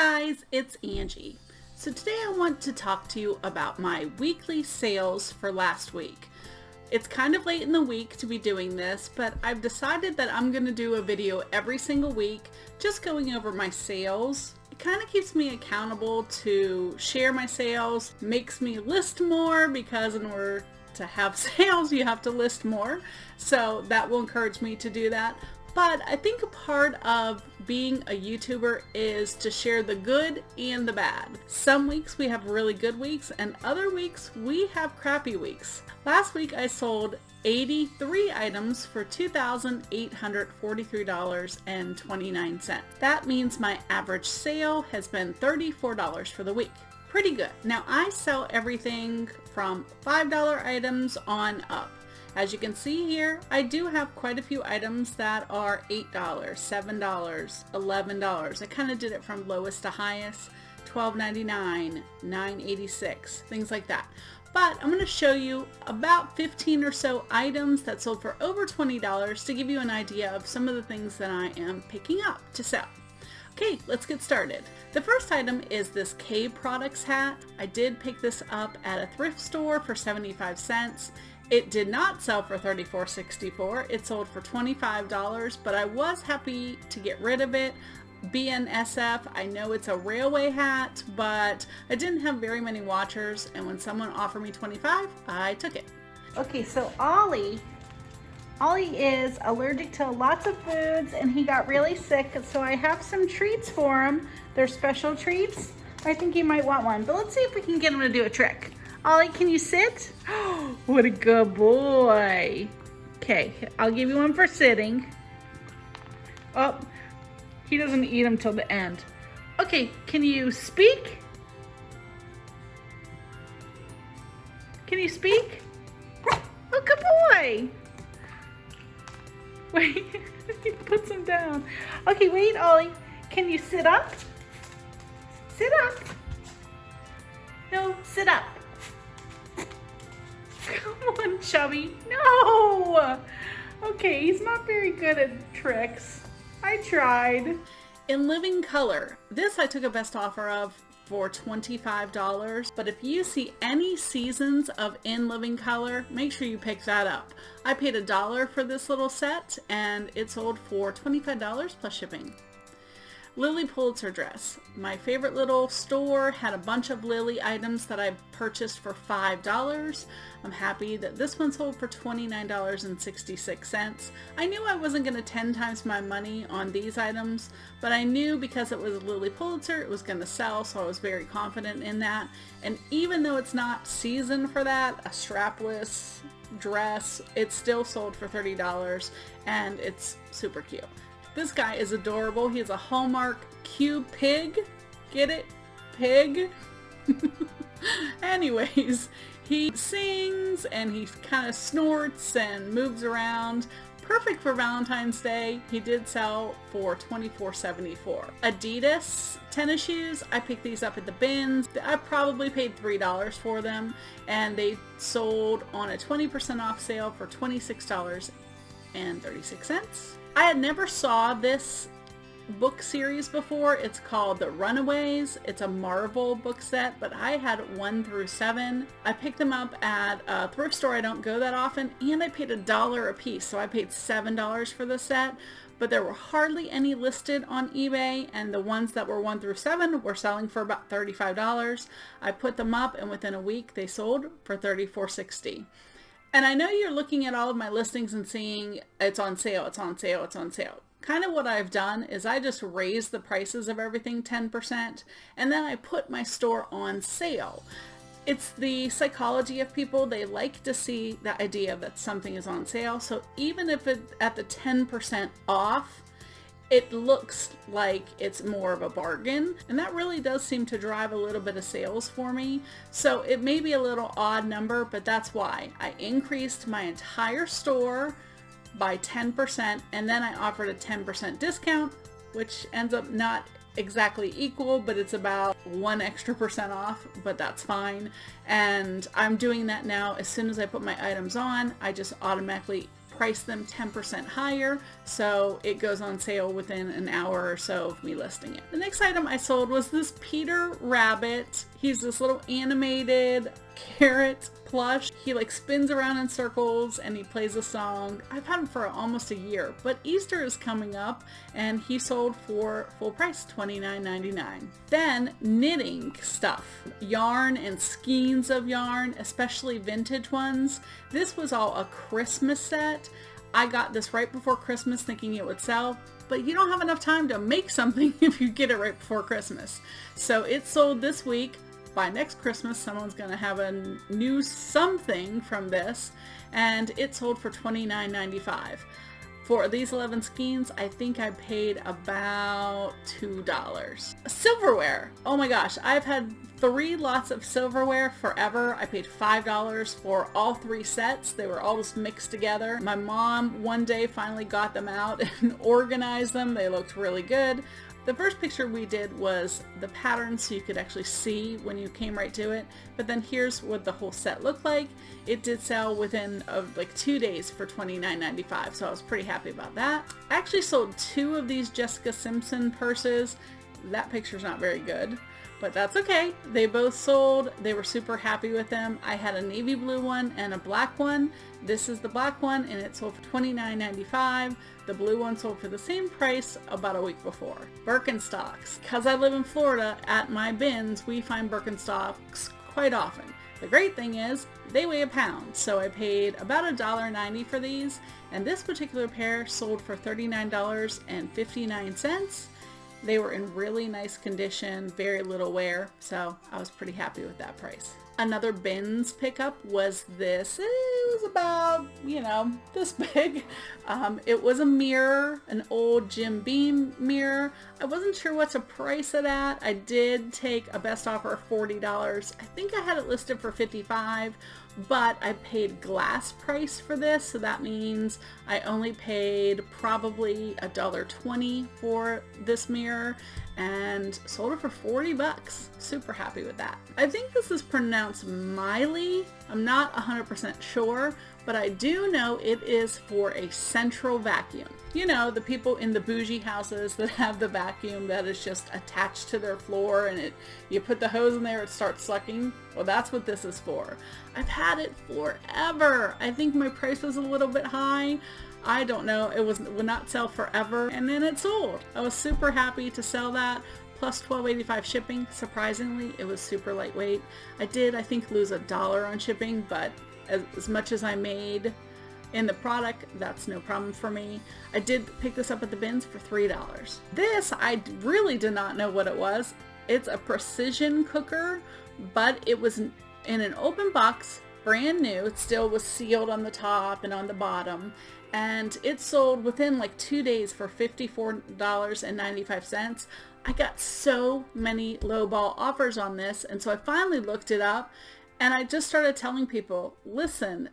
guys, it's Angie. So today I want to talk to you about my weekly sales for last week. It's kind of late in the week to be doing this, but I've decided that I'm going to do a video every single week just going over my sales. It kind of keeps me accountable to share my sales, makes me list more because in order to have sales you have to list more. So that will encourage me to do that. But I think a part of being a YouTuber is to share the good and the bad. Some weeks we have really good weeks and other weeks we have crappy weeks. Last week I sold 83 items for $2,843.29. That means my average sale has been $34 for the week. Pretty good. Now I sell everything from $5 items on up. As you can see here, I do have quite a few items that are $8, $7, $11. I kind of did it from lowest to highest, $12.99, $9.86, things like that. But I'm going to show you about 15 or so items that sold for over $20 to give you an idea of some of the things that I am picking up to sell. Okay, let's get started. The first item is this K Products hat. I did pick this up at a thrift store for 75 cents. It did not sell for $34.64. It sold for $25, but I was happy to get rid of it. BNSF, I know it's a railway hat, but I didn't have very many watchers, and when someone offered me $25, I took it. Okay, so Ollie is allergic to lots of foods, and he got really sick, so I have some treats for him. They're special treats. I think he might want one, but let's see if we can get him to do a trick. Ollie, can you sit? What a good boy. Okay, I'll give you one for sitting. Oh, he doesn't eat them till the end. Okay, can you speak? Can you speak? Oh, good boy. Wait, he puts them down. Okay, wait, Ollie. Can you sit up? Sit up. No, sit up. Come on, Chubby. No! Okay, he's not very good at tricks. I tried. In Living Color, this I took a best offer of for $25, but if you see any seasons of In Living Color, make sure you pick that up. I paid $1 for this little set and it sold for $25 plus shipping. Lilly Pulitzer dress. My favorite little store had a bunch of Lilly items that I purchased for $5. I'm happy that this one sold for $29.66. I knew I wasn't going to 10 times my money on these items, but I knew because it was Lilly Pulitzer it was going to sell, so I was very confident in that. And even though it's not season for that, a strapless dress, it still sold for $30 and it's super cute. This guy is adorable. He has a Hallmark cube pig. Get it? Pig? Anyways, he sings and he kind of snorts and moves around. Perfect for Valentine's Day. He did sell for $24.74. Adidas tennis shoes. I picked these up at the bins. I probably paid $3 for them and they sold on a 20% off sale for $26.36. I had never saw this book series before. It's called The Runaways. It's a Marvel book set, but I had 1 through 7. I picked them up at a thrift store. I don't go that often, and I paid $1 a piece, so I paid $7 for the set, but there were hardly any listed on eBay, and the ones that were 1 through 7 were selling for about $35. I put them up, and within a week, they sold for $34.60. And I know you're looking at all of my listings and seeing it's on sale, it's on sale, it's on sale. Kind of what I've done is I just raise the prices of everything 10% and then I put my store on sale. It's the psychology of people. They like to see the idea that something is on sale. So even if it's at the 10% off, it looks like it's more of a bargain, and that really does seem to drive a little bit of sales for me. So it may be a little odd number, but that's why I increased my entire store by 10%, and then I offered a 10% discount, which ends up not exactly equal, but it's about 1 extra percent off, but that's fine. And I'm doing that now. As soon as I put my items on, I just automatically price them 10% higher, so it goes on sale within an hour or so of me listing it. The next item I sold was this Peter Rabbit. He's this little animated carrot plush. He like spins around in circles and he plays a song. I've had him for almost a year, but Easter is coming up and he sold for full price, $29.99. Then knitting stuff, yarn and skeins of yarn, especially vintage ones. This was all a Christmas set. I got this right before Christmas thinking it would sell, but you don't have enough time to make something if you get it right before Christmas. So it sold this week. By next Christmas, someone's going to have a new something from this, and it sold for $29.95. For these 11 skeins, I think I paid about $2. Silverware. Oh my gosh, I've had 3 lots of silverware forever. I paid $5 for all 3 sets. They were all just mixed together. My mom one day finally got them out and organized them. They looked really good. The first picture we did was the pattern so you could actually see when you came right to it, but then here's what the whole set looked like. It did sell within like 2 days for $29.95, so I was pretty happy about that. I actually sold 2 of these Jessica Simpson purses. That picture's not very good, but that's okay. They both sold. They were super happy with them. I had a navy blue one and a black one. This is the black one and it sold for $29.95. The blue one sold for the same price about a week before. Birkenstocks. Because I live in Florida, at my bins we find Birkenstocks quite often. The great thing is they weigh a pound, so I paid about $1.90 for these, and this particular pair sold for $39.59. They were in really nice condition, very little wear, so I was pretty happy with that price. Another bins pickup was this. It was about, this big. It was a mirror, an old Jim Beam mirror. I wasn't sure what to price it at. I did take a best offer of $40. I think I had it listed for $55, but I paid glass price for this, so that means I only paid probably $1.20 for this mirror and sold it for $40. Super happy with that. I think this is pronounced Miley. I'm not 100% sure, but I do know it is for a central vacuum. You know, the people in the bougie houses that have the vacuum that is just attached to their floor and you put the hose in there, it starts sucking. Well, that's what this is for. I've had it forever. I think my price was a little bit high. I don't know. It would not sell forever, and then it sold. I was super happy to sell that, plus $12.85 shipping. Surprisingly, it was super lightweight. I did, I think, lose $1 on shipping, but as much as I made in the product, that's no problem for me. I did pick this up at the bins for $3. This, I really did not know what it was. It's a precision cooker, but it was in an open box, brand new. It still was sealed on the top and on the bottom. And it sold within like 2 days for $54.95. I got so many lowball offers on this, and so I finally looked it up, and I just started telling people, listen,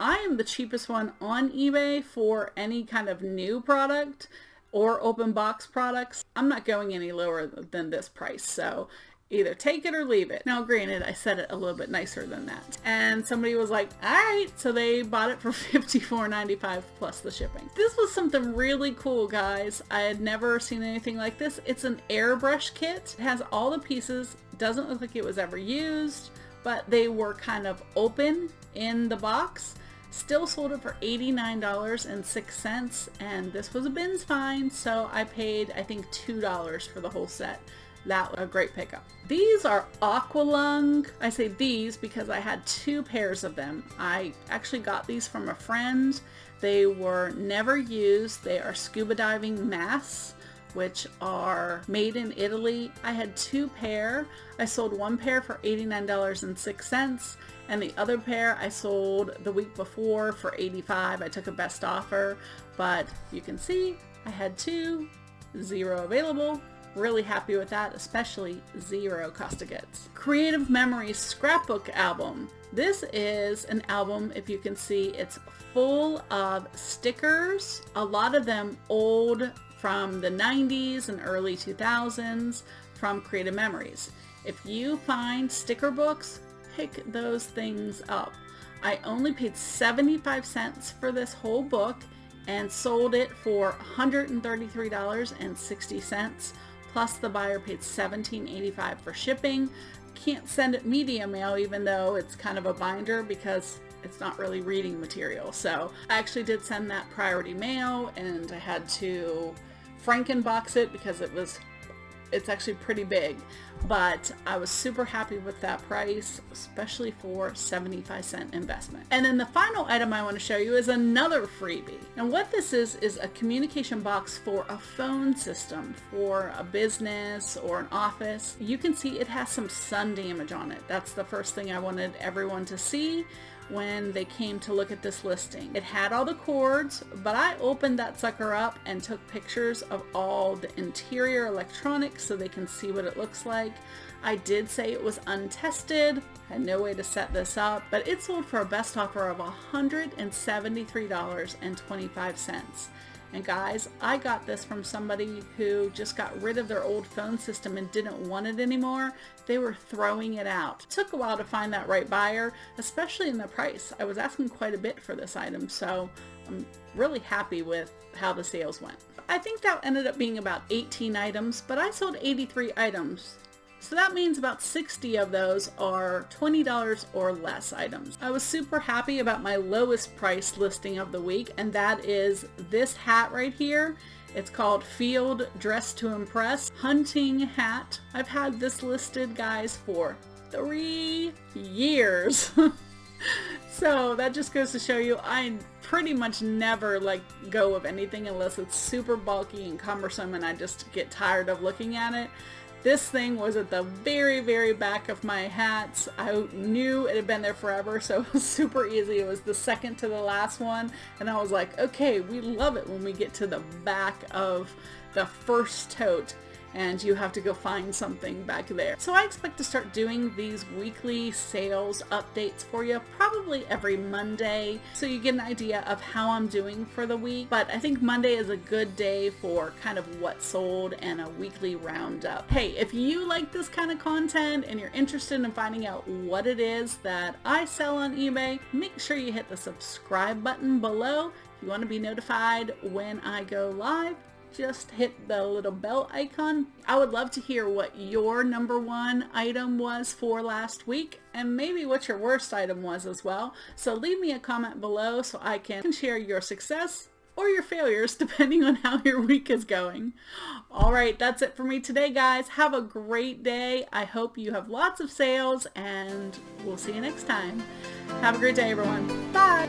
I am the cheapest one on eBay for any kind of new product or open box products. I'm not going any lower than this price, so either take it or leave it. Now, granted, I said it a little bit nicer than that. And somebody was like, all right, so they bought it for $54.95 plus the shipping. This was something really cool, guys. I had never seen anything like this. It's an airbrush kit. It has all the pieces. Doesn't look like it was ever used, but they were kind of open in the box. Still sold it for $89.06, and this was a bins find, so I paid, I think, $2 for the whole set. That was a great pickup. These are Aqualung. I say these because I had 2 pairs of them. I actually got these from a friend. They were never used. They are scuba diving masks, which are made in Italy. I had 2 pair. I sold 1 pair for $89.06, and the other pair I sold the week before for $85. I took a best offer, but you can see I had 2, 0 available. Really happy with that, especially 0 cost of goods. Creative Memories Scrapbook album. This is an album, if you can see, it's full of stickers, a lot of them old from the 90s and early 2000s from Creative Memories. If you find sticker books, pick those things up. I only paid 75 cents for this whole book and sold it for $133.60, plus the buyer paid $17.85 for shipping. Can't send it media mail even though it's kind of a binder because it's not really reading material. So I actually did send that priority mail, and I had to Frankenbox it because it's actually pretty big, but I was super happy with that price, especially for 75-cent investment. And then the final item I want to show you is another freebie. And what this is a communication box for a phone system for a business or an office. You can see it has some sun damage on it. That's the first thing I wanted everyone to see when they came to look at this listing. It had all the cords, but I opened that sucker up and took pictures of all the interior electronics so they can see what it looks like. I did say it was untested, had no way to set this up, but it sold for a best offer of $173.25. And guys, I got this from somebody who just got rid of their old phone system and didn't want it anymore. They were throwing it out. It took a while to find that right buyer, especially in the price. I was asking quite a bit for this item, so I'm really happy with how the sales went. I think that ended up being about 18 items, but I sold 83 items. So that means about 60 of those are $20 or less items. I was super happy about my lowest price listing of the week, and that is this hat right here. It's called Field Dress to Impress Hunting Hat. I've had this listed, guys, for 3 years. So that just goes to show you I pretty much never go of anything unless it's super bulky and cumbersome and I just get tired of looking at it. This thing was at the very, very back of my hats. I knew it had been there forever, so it was super easy. It was the second to the last one, and I was like, okay, we love it when we get to the back of the first tote and you have to go find something back there. So I expect to start doing these weekly sales updates for you probably every Monday, so you get an idea of how I'm doing for the week. But I think Monday is a good day for kind of what sold and a weekly roundup. Hey, if you like this kind of content and you're interested in finding out what it is that I sell on eBay, make sure you hit the subscribe button below. If you want to be notified when I go live, just hit the little bell icon. I would love to hear what your #1 item was for last week, and maybe what your worst item was as well. So leave me a comment below so I can share your success or your failures depending on how your week is going. All right, that's it for me today, guys. Have a great day. I hope you have lots of sales, and we'll see you next time. Have a great day, everyone. Bye.